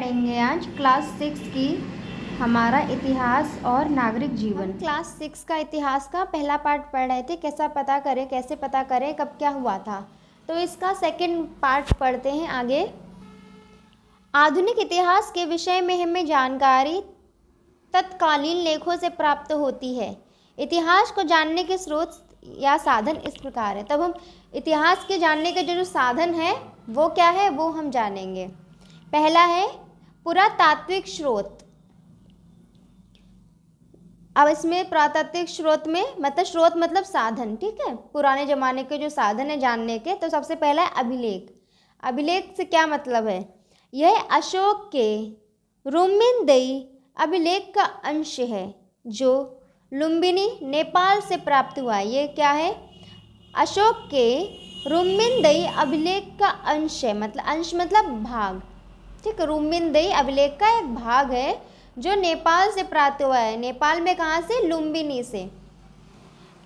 पढ़ेंगे आज क्लास 6 की हमारा इतिहास और नागरिक जीवन। क्लास 6 का इतिहास का पहला पार्ट पढ़ रहे थे, कैसे पता करें कब क्या हुआ था। तो इसका सेकंड पार्ट पढ़ते हैं आगे। आधुनिक इतिहास के विषय में हमें जानकारी तत्कालीन लेखों से प्राप्त होती है। इतिहास को जानने के स्रोत या साधन इस प्रकार है। तब हम इतिहास के जानने के जो साधन है वो क्या है वो हम जानेंगे। पहला है पुरातात्विक स्रोत। अब इसमें पुरातात्विक स्रोत में मतलब स्रोत मतलब साधन, ठीक है, पुराने जमाने के जो साधन है जानने के। तो सबसे पहला है अभिलेख। अभिलेख से क्या मतलब है? यह अशोक के रुम्मिनदेई अभिलेख का अंश है जो लुम्बिनी नेपाल से प्राप्त हुआ है। ये क्या है? अशोक के रुम्मिनदेई अभिलेख का अंश है, मतलब अंश मतलब भाग, ठीक है। रुम्मिनदेई अभिलेख का एक भाग है जो नेपाल से प्राप्त हुआ है। नेपाल में कहाँ से? लुम्बिनी से।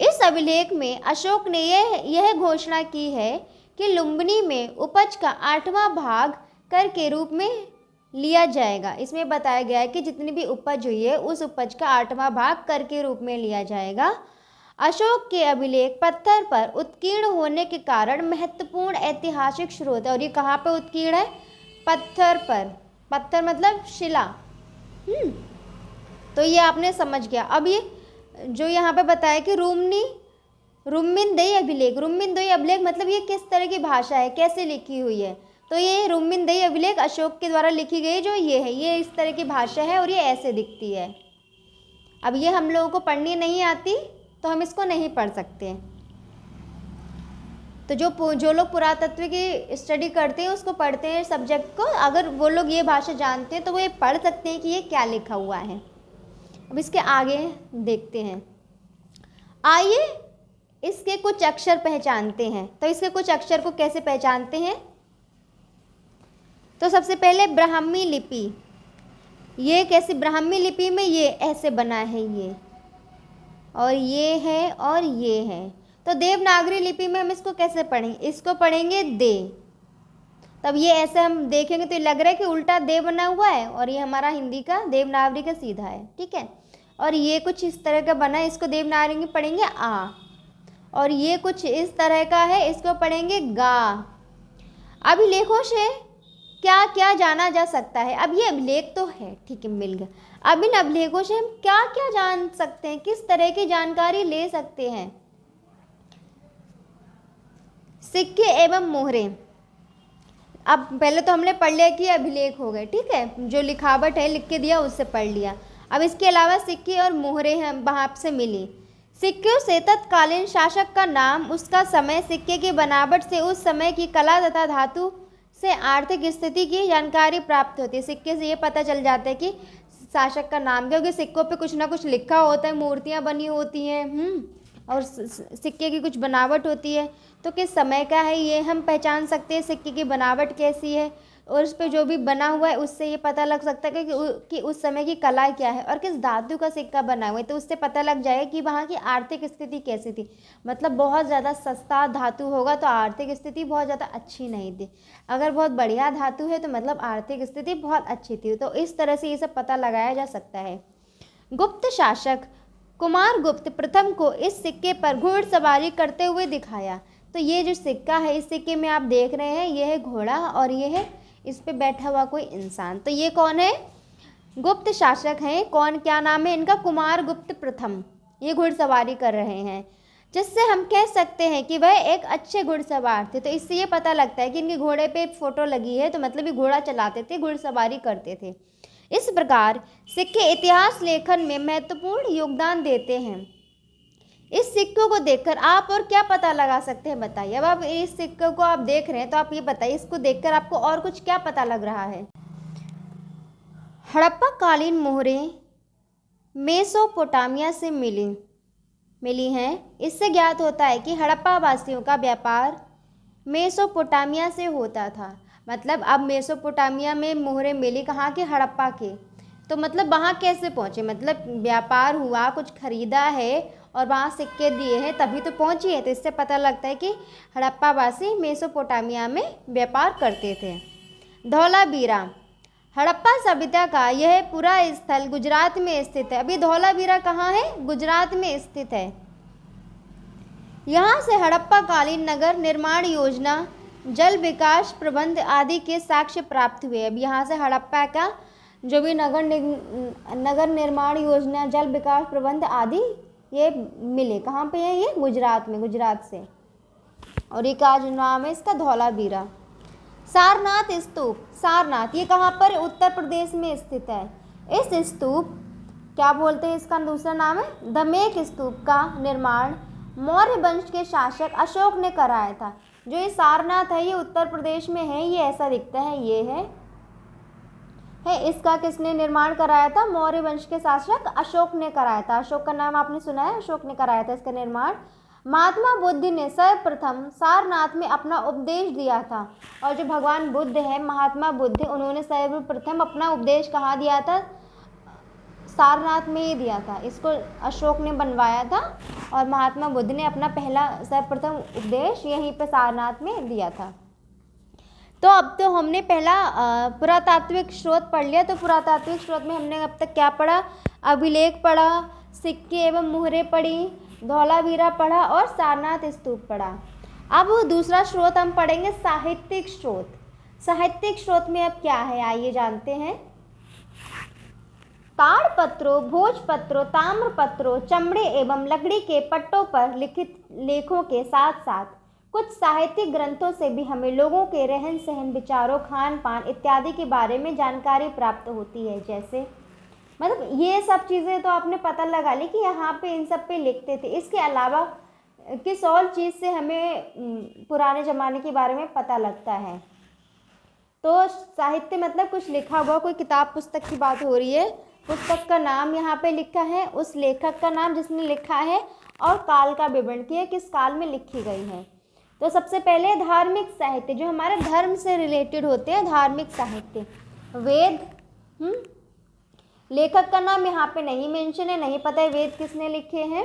इस अभिलेख में अशोक ने यह घोषणा की है कि लुम्बिनी में उपज का 8वां भाग कर के रूप में लिया जाएगा। इसमें बताया गया है कि जितनी भी उपज हुई है उस उपज का 8वां भाग कर के रूप में लिया जाएगा। अशोक के अभिलेख पत्थर पर उत्कीर्ण होने के कारण महत्वपूर्ण ऐतिहासिक स्रोत है। और ये कहाँ पे उत्कीर्ण है? पत्थर पर। पत्थर मतलब शिला। तो ये आपने समझ गया। अब ये जो यहाँ पे बताया कि रुम्मिनदेई अभिलेख मतलब ये किस तरह की भाषा है, कैसे लिखी हुई है। तो ये रुम्मिनदेई अभिलेख अशोक के द्वारा लिखी गई जो ये है, ये इस तरह की भाषा है और ये ऐसे दिखती है। अब ये हम लोगों को पढ़नी नहीं आती तो हम इसको नहीं पढ़ सकते। तो जो लोग पुरातत्व की स्टडी करते हैं उसको पढ़ते हैं सब्जेक्ट को, अगर वो लोग ये भाषा जानते हैं तो वो ये पढ़ सकते हैं कि ये क्या लिखा हुआ है। अब इसके आगे देखते हैं। आइए इसके कुछ अक्षर पहचानते हैं। तो इसके कुछ अक्षर को कैसे पहचानते हैं? तो सबसे पहले ब्राह्मी लिपि। ये कैसे? ब्राह्मी लिपि में ये ऐसे बना है, ये और ये है और ये है। तो देवनागरी लिपि में हम इसको कैसे पढ़ेंगे? इसको पढ़ेंगे दे। तब ये ऐसे हम देखेंगे तो लग रहा है कि उल्टा दे बना हुआ है और ये हमारा हिंदी का देवनागरी का सीधा है, ठीक है। और ये कुछ इस तरह का बना है, इसको देवनागरी में पढ़ेंगे आ। और ये कुछ इस तरह का है, इसको पढ़ेंगे गा। अभिलेखों से क्या क्या जाना जा सकता है? अब ये अभिलेख तो है, ठीक है, मिल गया। अब इन अभिलेखों से हम क्या क्या जान सकते हैं, किस तरह की जानकारी ले सकते हैं? सिक्के एवं मोहरे। अब पहले तो हमने पढ़ लिया कि अभिलेख हो गए, ठीक है, जो लिखावट है लिख के दिया उससे पढ़ लिया। अब इसके अलावा सिक्के और मोहरे हैं वहाँ से मिली। सिक्कों से तत्कालीन शासक का नाम, उसका समय, सिक्के की बनावट से उस समय की कला तथा धातु से आर्थिक स्थिति की जानकारी प्राप्त होती है। सिक्के से ये पता चल जाता है कि शासक का नाम, क्योंकि सिक्कों पे कुछ ना कुछ लिखा होता है, मूर्तियाँ बनी होती हैं और सिक्के की कुछ बनावट होती है। तो किस समय का है ये हम पहचान सकते हैं, सिक्के की बनावट कैसी है और उस पर जो भी बना हुआ है उससे ये पता लग सकता है कि उस समय की कला क्या है और किस धातु का सिक्का बना हुआ है। तो उससे पता लग जाएगा कि वहाँ की आर्थिक स्थिति कैसी थी। मतलब बहुत ज़्यादा सस्ता धातु होगा तो आर्थिक स्थिति बहुत ज़्यादा अच्छी नहीं थी, अगर बहुत बढ़िया धातु है तो मतलब आर्थिक स्थिति बहुत अच्छी थी। तो इस तरह से ये सब पता लगाया जा सकता है। गुप्त शासक कुमारगुप्त प्रथम को इस सिक्के पर घुड़सवारी करते हुए दिखाया। तो ये जो सिक्का है, इस सिक्के में आप देख रहे हैं ये है घोड़ा और ये है इस पे बैठा हुआ कोई इंसान। तो ये कौन है? गुप्त शासक हैं। कौन, क्या नाम है इनका? कुमारगुप्त प्रथम। ये घुड़सवारी कर रहे हैं, जिससे हम कह सकते हैं कि वह एक अच्छे घुड़सवार थे। तो इससे ये पता लगता है कि इनके घोड़े पे फोटो लगी है, तो मतलब ये घोड़ा चलाते थे, घुड़सवारी करते थे। इस प्रकार सिक्के इतिहास लेखन में महत्वपूर्ण योगदान देते हैं। इस सिक्कों को देखकर आप और क्या पता लगा सकते हैं, बताइए। अब आप इस सिक्कों को आप देख रहे हैं तो आप ये बताइए इसको देखकर आपको और कुछ क्या पता लग रहा है? हड़प्पा कालीन मोहरें मेसोपोटामिया से मिली हैं। इससे ज्ञात होता है कि हड़प्पा वासियों का व्यापार मेसोपोटामिया से होता था। मतलब अब मेसोपोटामिया में मोहरें मिली, कहाँ के? हड़प्पा के। तो मतलब वहाँ कैसे पहुँचे? मतलब व्यापार हुआ, कुछ खरीदा है और वहाँ सिक्के दिए हैं तभी तो पहुँची है। तो इससे पता लगता है कि हड़प्पा वासी मेसोपोटामिया में व्यापार करते थे। धौलावीरा। हड़प्पा सभ्यता का यह पूरा स्थल गुजरात में स्थित है। अभी धौलावीरा कहाँ है? गुजरात में स्थित है। यहाँ से हड़प्पा कालीन नगर निर्माण योजना, जल विकास प्रबंध आदि के साक्ष्य प्राप्त हुए। अब यहाँ से हड़प्पा का जो भी नगर निर्माण योजना, जल विकास प्रबंध आदि ये मिले। कहाँ पे है ये? गुजरात में, गुजरात से। और ये का जो नाम है इसका? धौलावीरा। सारनाथ स्तूप, सारनाथ ये कहाँ पर? उत्तर प्रदेश में स्थित है। इस स्तूप क्या बोलते हैं? इसका दूसरा नाम है दमेक स्तूप का निर्माण मौर्य वंश के शासक अशोक ने कराया था। जो ये सारनाथ है ये उत्तर प्रदेश में है, ये ऐसा दिखता है, ये है इसका किसने निर्माण कराया था? मौर्य वंश के शासक अशोक ने कराया था। अशोक का नाम आपने सुना है? अशोक ने कराया था इसका निर्माण। महात्मा बुद्ध ने सर्वप्रथम सारनाथ में अपना उपदेश दिया था। और जो भगवान बुद्ध है, महात्मा बुद्ध, उन्होंने सर्वप्रथम अपना उपदेश कहाँ दिया था? सारनाथ में ही दिया था। इसको अशोक ने बनवाया था और महात्मा बुद्ध ने अपना पहला सर्वप्रथम उपदेश यहीं पे सारनाथ में दिया था। तो अब तो हमने पहला पुरातात्विक स्रोत पढ़ लिया। तो पुरातात्विक स्रोत में हमने अब तक क्या पढ़ा? अभिलेख पढ़ा, सिक्के एवं मुहरे पढ़ी, धौलावीरा पढ़ा और सारनाथ स्तूप पढ़ा। अब दूसरा स्रोत हम पढ़ेंगे साहित्यिक स्रोत। साहित्यिक स्रोत में अब क्या है आइए जानते हैं। ताड़पत्रों, भोजपत्रों, ताम्रपत्रों, चमड़े एवं लकड़ी के पट्टों पर लिखित लेखों के साथ साथ कुछ साहित्यिक ग्रंथों से भी हमें लोगों के रहन सहन, विचारों, खान पान इत्यादि के बारे में जानकारी प्राप्त होती है। जैसे मतलब ये सब चीज़ें तो आपने पता लगा ली कि यहाँ पे इन सब पे लिखते थे। इसके अलावा किस और चीज़ से हमें पुराने ज़माने के बारे में पता लगता है? तो साहित्य मतलब कुछ लिखा हुआ, कोई किताब पुस्तक की बात हो रही है। पुस्तक का नाम यहाँ पे लिखा है, उस लेखक का नाम जिसने लिखा है, और काल का विवरण किया किस काल में लिखी गई है। तो सबसे पहले धार्मिक साहित्य, जो हमारे धर्म से रिलेटेड होते हैं, धार्मिक साहित्य। वेद, लेखक का नाम यहाँ पे नहीं मेंशन है, नहीं पता है वेद किसने लिखे हैं।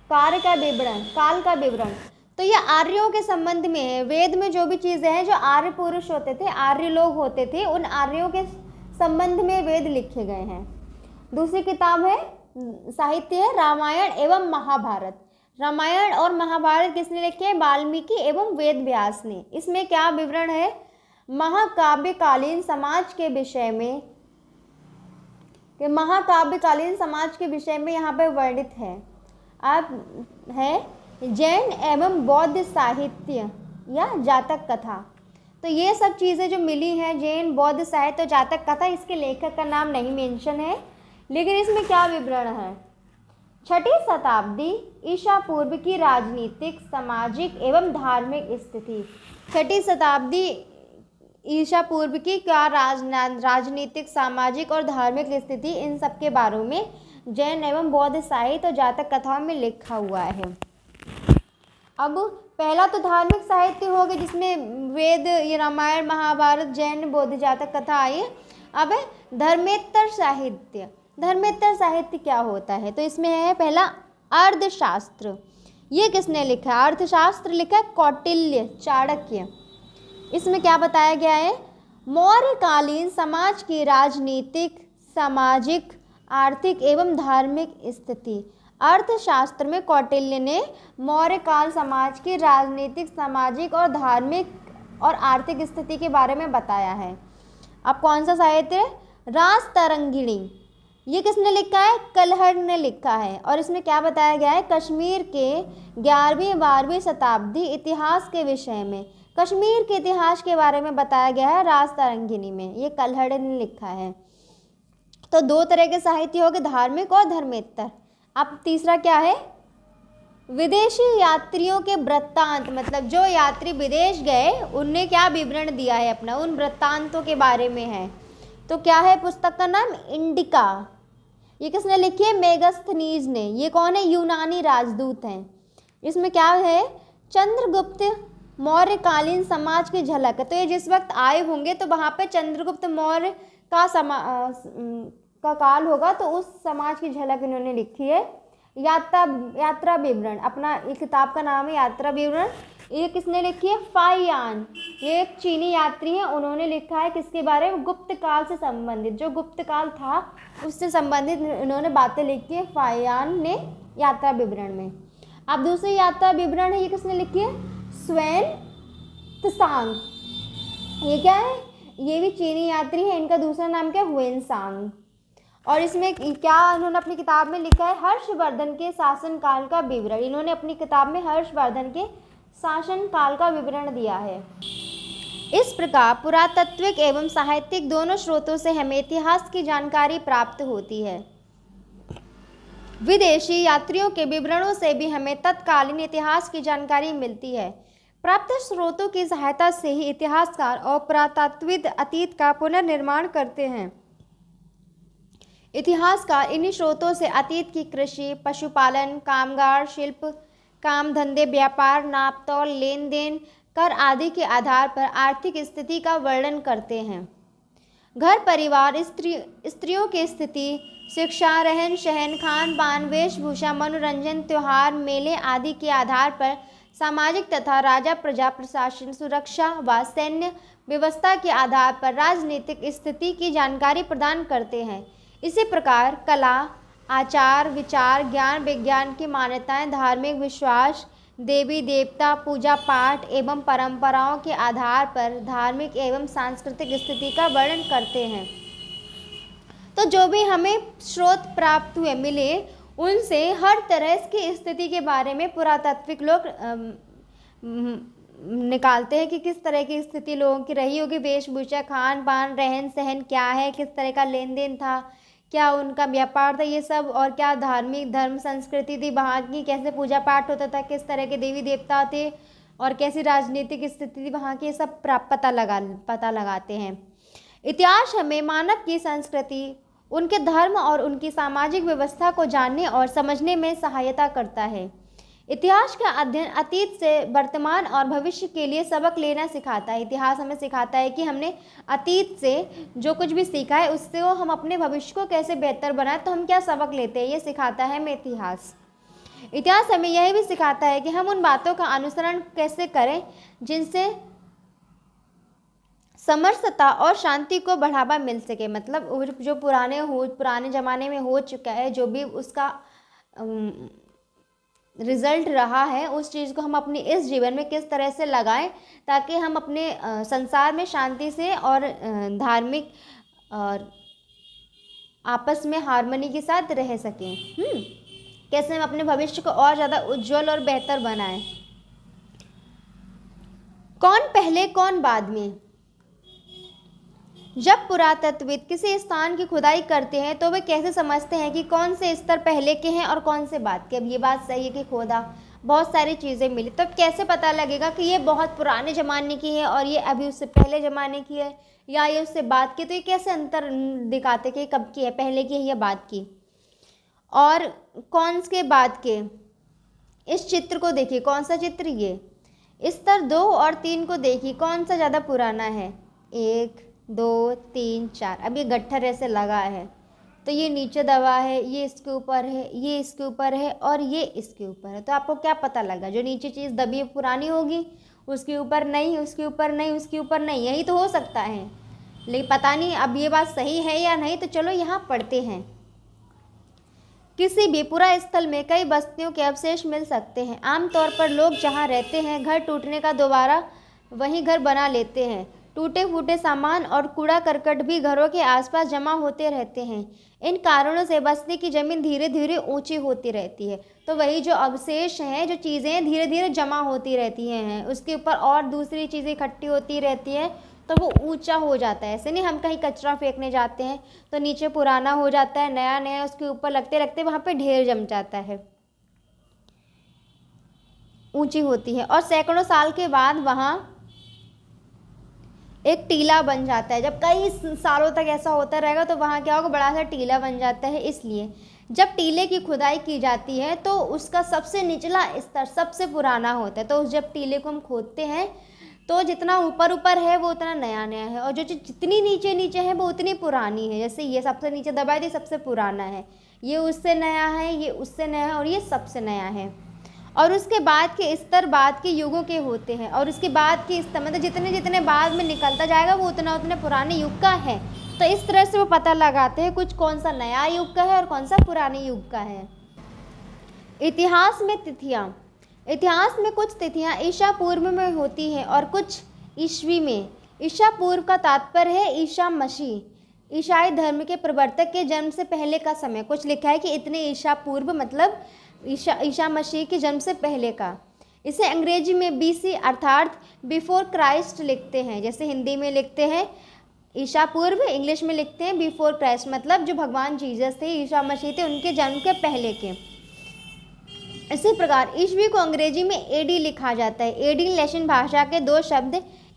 कार्य का विवरण, काल का विवरण, तो ये आर्यों के संबंध में है। वेद में जो भी चीज़ें हैं, जो आर्य पुरुष होते थे, आर्य लोग होते थे, उन आर्यों के संबंध में वेद लिखे गए हैं। दूसरी किताब है साहित्य है रामायण एवं महाभारत। रामायण और महाभारत किसने लिखे हैं? वाल्मीकि एवं वेद व्यास ने। इसमें क्या विवरण है? महाकाव्यकालीन समाज के विषय में, कि महाकाव्यकालीन समाज के विषय में यहाँ पे वर्णित है। अब है जैन एवं बौद्ध साहित्य या जातक कथा। तो ये सब चीज़ें जो मिली हैं, जैन, बौद्ध साहित्य और जातक कथा, इसके लेखक का नाम नहीं मेंशन है, लेकिन इसमें क्या विवरण है? 6ठी शताब्दी ईसा पूर्व की राजनीतिक, सामाजिक एवं धार्मिक स्थिति। 6ठी शताब्दी ईसा पूर्व की क्या राजनीतिक, सामाजिक और धार्मिक स्थिति, इन सब के बारे में जैन एवं बौद्ध साहित्य और जातक कथाओं में लिखा हुआ है। अब पहला तो धार्मिक साहित्य हो गया, जिसमें वेद, ये रामायण, महाभारत, जैन, बौद्ध, जातक कथा आई। अब है धर्मेतर साहित्य। धर्मेतर साहित्य क्या होता है? तो इसमें है पहला अर्थशास्त्र। ये किसने लिखा है? अर्थशास्त्र लिखा है कौटिल्य, चाणक्य। इसमें क्या बताया गया है? मौर्यकालीन समाज की राजनीतिक, सामाजिक, आर्थिक एवं धार्मिक स्थिति। अर्थशास्त्र में कौटिल्य ने मौर्यकाल समाज की राजनीतिक, सामाजिक और धार्मिक और आर्थिक स्थिति के बारे में बताया है। अब कौन सा साहित्य? राजतरंगिणी। ये किसने लिखा है? कलहड़ ने लिखा है। और इसमें क्या बताया गया है? कश्मीर के 11वीं-12वीं शताब्दी इतिहास के विषय में, कश्मीर के इतिहास के बारे में बताया गया है राजतरंगिणी में। ये कलहड़ ने लिखा है। तो दो तरह के साहित्य हो गए, धार्मिक और धर्मेतर। अब तीसरा क्या है? विदेशी यात्रियों के वृत्तांत, मतलब जो यात्री विदेश गए उनने क्या विवरण दिया है अपना, उन वृत्तांतों के बारे में है। तो क्या है पुस्तक का नाम? इंडिका। ये किसने लिखी है? मेगास्थनीज ने। ये कौन है? यूनानी राजदूत हैं। इसमें क्या है? चंद्रगुप्त मौर्यकालीन समाज की झलक। तो ये जिस वक्त आए होंगे तो वहाँ पे चंद्रगुप्त मौर्य का काल होगा, तो उस समाज की झलक इन्होंने लिखी है। यात्रा यात्रा विवरण, अपना इस किताब का नाम है यात्रा विवरण। ये किसने लिखी है? फाहियान। ये एक चीनी यात्री हैं, उन्होंने लिखा है किसके बारे में? गुप्त काल से संबंधित, जो गुप्त काल था उससे संबंधित उन्होंने बातें लिखी है फाहियान ने यात्रा विवरण में। अब दूसरी यात्रा विवरण है, ये किसने लिखी है? स्वयं त्सांग। ये क्या है? ये भी चीनी यात्री है, इनका दूसरा नाम क्या है? हुएनसांग। और इसमें क्या उन्होंने अपनी किताब में लिखा है? हर्षवर्धन के शासनकाल का विवरण। इन्होंने अपनी किताब में हर्षवर्धन के शासनकाल का विवरण दिया है। इस प्रकार पुरातात्विक एवं साहित्यिक दोनों स्रोतों से हमें इतिहास की जानकारी प्राप्त होती है। विदेशी यात्रियों के विवरणों से भी हमें तत्कालीन इतिहास की जानकारी मिलती है। प्राप्त स्रोतों की सहायता से ही इतिहासकार और पुरातात्विद अतीत का पुनर्निर्माण करते हैं। इतिहासकार इन्हीं स्रोतों से अतीत की कृषि, पशुपालन, कामगार, शिल्प, काम धंधे, व्यापार, नापतोल, लेन देन, कर आदि के आधार पर आर्थिक स्थिति का वर्णन करते हैं। घर परिवार, स्त्रियों की स्थिति, शिक्षा, रहन सहन, खान पान, वेशभूषा, मनोरंजन, त्योहार, मेले आदि के आधार पर सामाजिक तथा राजा प्रजा, प्रशासन, सुरक्षा व सैन्य व्यवस्था के आधार पर राजनीतिक स्थिति की जानकारी प्रदान करते हैं। इसी प्रकार कला, आचार विचार, ज्ञान विज्ञान की मान्यताएं, धार्मिक विश्वास, देवी देवता, पूजा पाठ एवं परंपराओं के आधार पर धार्मिक एवं सांस्कृतिक स्थिति का वर्णन करते हैं। तो जो भी हमें स्रोत प्राप्त हुए मिले, उनसे हर तरह की स्थिति के बारे में पुरातात्विक लोग निकालते हैं कि किस तरह की स्थिति लोगों की रही होगी, वेशभूषा, खान पान, रहन सहन क्या है, किस तरह का लेन देन था, क्या उनका व्यापार था, ये सब, और क्या धार्मिक धर्म संस्कृति थी वहाँ की, कैसे पूजा पाठ होता था, किस तरह के देवी देवता थे, और कैसी राजनीतिक स्थिति थी वहाँ की, सब पता लगाते हैं। इतिहास हमें मानव की संस्कृति, उनके धर्म और उनकी सामाजिक व्यवस्था को जानने और समझने में सहायता करता है। इतिहास का अध्ययन अतीत से वर्तमान और भविष्य के लिए सबक लेना सिखाता है। इतिहास हमें सिखाता है कि हमने अतीत से जो कुछ भी सीखा है उससे वो हम अपने भविष्य को कैसे बेहतर बनाए, तो हम क्या सबक लेते हैं, ये सिखाता है हमें इतिहास। इतिहास हमें यह भी सिखाता है कि हम उन बातों का अनुसरण कैसे करें जिनसे समरसता और शांति को बढ़ावा मिल सके। मतलब जो पुराने ज़माने में हो चुका है, जो भी उसका रिजल्ट रहा है, उस चीज़ को हम अपने इस जीवन में किस तरह से लगाएं ताकि हम अपने संसार में शांति से और धार्मिक और आपस में हार्मनी के साथ रह सकें। कैसे हम अपने भविष्य को और ज़्यादा उज्जवल और बेहतर बनाएं। कौन पहले कौन बाद में? जब पुरातत्वविद किसी स्थान की खुदाई करते हैं तो वे कैसे समझते हैं कि कौन से स्तर पहले के हैं और कौन से बाद के? अब ये बात सही है कि खोदा, बहुत सारी चीज़ें मिली, तब कैसे पता लगेगा कि ये बहुत पुराने ज़माने की है और ये अभी उससे पहले ज़माने की है या ये उससे बाद की? तो ये कैसे अंतर दिखाते कि कब की है, पहले की है या बाद की? और कौन के बाद के? इस चित्र को देखिए, कौन सा चित्र? ये स्तर 2 और 3 को देखिए, कौन सा ज़्यादा पुराना है? 1 2 3 4। अब ये गट्ठर ऐसे लगा है तो ये नीचे दबा है, ये इसके ऊपर है, ये इसके ऊपर है और ये इसके ऊपर है। तो आपको क्या पता लगा? जो नीचे चीज़ दबी पुरानी होगी, उसके ऊपर नहीं, उसके ऊपर नहीं, उसके ऊपर नहीं, यही तो हो सकता है। लेकिन पता नहीं अब ये बात सही है या नहीं, तो चलो यहाँ पढ़ते हैं। किसी भी पूरा स्थल में कई बस्तियों के अवशेष मिल सकते हैं। आमतौर पर लोग जहाँ रहते हैं, घर टूटने का दोबारा वहीं घर बना लेते हैं। टूटे फूटे सामान और कूड़ा करकट भी घरों के आसपास जमा होते रहते हैं। इन कारणों से बस्ती की ज़मीन धीरे धीरे ऊंची होती रहती है। तो वही जो अवशेष हैं, जो चीज़ें धीरे धीरे जमा होती रहती हैं, उसके ऊपर और दूसरी चीज़ें इकट्ठी होती रहती हैं, तो वो ऊंचा हो जाता है। ऐसे नहीं हम कहीं कचरा फेंकने जाते हैं तो नीचे पुराना हो जाता है, नया नया उसके ऊपर लगते लगते वहाँ पे ढेर जम जाता है, ऊंची होती है और सैकड़ों साल के बाद वहाँ एक टीला बन जाता है। जब कई सालों तक ऐसा होता रहेगा तो वहाँ क्या होगा, बड़ा सा टीला बन जाता है। इसलिए जब टीले की खुदाई की जाती है तो उसका सबसे निचला स्तर सबसे पुराना होता है। तो जब टीले को हम खोदते हैं तो जितना ऊपर ऊपर है वो उतना नया नया है, और जो जितनी नीचे नीचे है वो उतनी पुरानी है। जैसे ये सबसे नीचे दबाई दी, सबसे पुराना है, ये उससे नया है, ये उससे नया है, और ये सबसे नया है। और उसके बाद के स्तर बाद के युगों के होते हैं, और उसके बाद के स्तर मतलब जितने जितने बाद में निकलता जाएगा वो उतना उतने पुराने युग का है। तो इस तरह से वो पता लगाते हैं कुछ कौन सा नया युग का है और कौन सा पुराने युग का है। इतिहास में तिथियाँ। इतिहास में कुछ तिथियाँ ईसा पूर्व में होती हैं और कुछ ईस्वी में। ईसा पूर्व का तात्पर्य है ईसा मसीह, ईसाई धर्म के प्रवर्तक के जन्म से पहले का समय। कुछ लिखा है कि इतने ईसा पूर्व मतलब ईसा मसीह के जन्म से पहले का। इसे अंग्रेजी में बीसी अर्थात बिफोर क्राइस्ट लिखते हैं। जैसे हिंदी में लिखते हैं ईसा पूर्व, इंग्लिश में लिखते हैं बिफोर क्राइस्ट, मतलब जो भगवान जीसस थे, ईसा मसीह थे, उनके जन्म के पहले के। इसी प्रकार ईस्वी को अंग्रेजी में एडी लिखा जाता है। एडी लैटिन भाषा के दो शब्द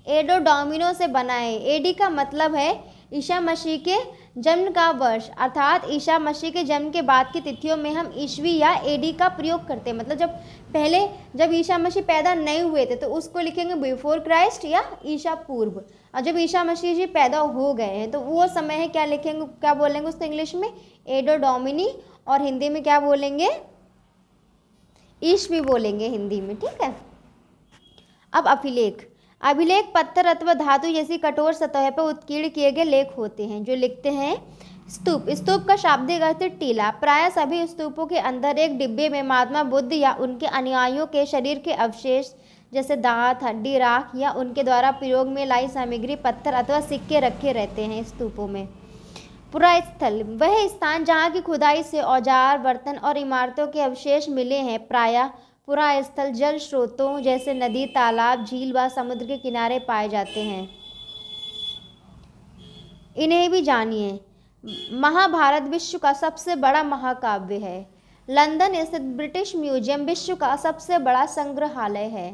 एडो डोमिनो से बना है। एडी का मतलब है ईसा मसीह के जन्म का वर्ष, अर्थात ईसा मसीह के जन्म के बाद की तिथियों में हम ईस्वी या एडी का प्रयोग करते हैं। मतलब जब ईसा मसीह पैदा नहीं हुए थे तो उसको लिखेंगे बिफोर क्राइस्ट या ईसा पूर्व, और जब ईसा मसीह जी पैदा हो गए हैं तो वो समय है, क्या लिखेंगे, क्या बोलेंगे उसको इंग्लिश में एडो डोमिनी, और हिंदी में क्या बोलेंगे, ईस्वी बोलेंगे हिंदी में। ठीक है। अब अभिलेख। अभिलेख पत्थर अथवा धातु जैसी कठोर सतह पर उत्कीर्ण किए गए लेख होते हैं जो लिखते हैं। स्तूप। स्तूप का शाब्दिक अर्थ टीला। प्राय सभी स्तूपों के अंदर एक डिब्बे में महात्मा बुद्ध या उनके अनुयायियों के शरीर के अवशेष जैसे दांत, हड्डी, राख या उनके द्वारा प्रयोग में लाई सामग्री, पत्थर अथवा सिक्के रखे रहते हैं स्तूपों में। पुरास्थल वह स्थान जहाँ की खुदाई से औजार, बर्तन और इमारतों के अवशेष मिले हैं। प्रायः पुरास्थल जल स्रोतों जैसे नदी, तालाब, झील व समुद्र के किनारे पाए जाते हैं। इन्हें भी जानिए। महाभारत विश्व का सबसे बड़ा महाकाव्य है। लंदन स्थित ब्रिटिश म्यूजियम विश्व का सबसे बड़ा संग्रहालय है।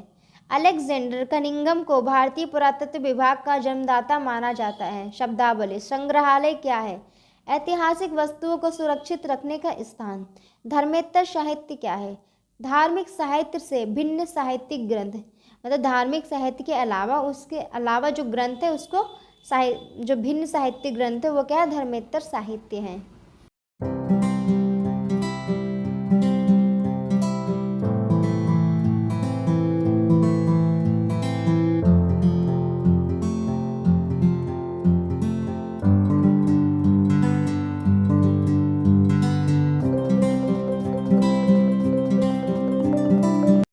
अलेक्जेंडर कनिंघम को भारतीय पुरातत्व विभाग का जन्मदाता माना जाता है। शब्दावली। संग्रहालय क्या है? ऐतिहासिक वस्तुओं को सुरक्षित रखने का स्थान। धर्मेतर साहित्य क्या है? धार्मिक साहित्य से भिन्न साहित्यिक ग्रंथ, मतलब धार्मिक साहित्य के अलावा उसके अलावा जो ग्रंथ है उसको जो भिन्न साहित्यिक ग्रंथ है वो क्या है? धर्मेतर साहित्य है।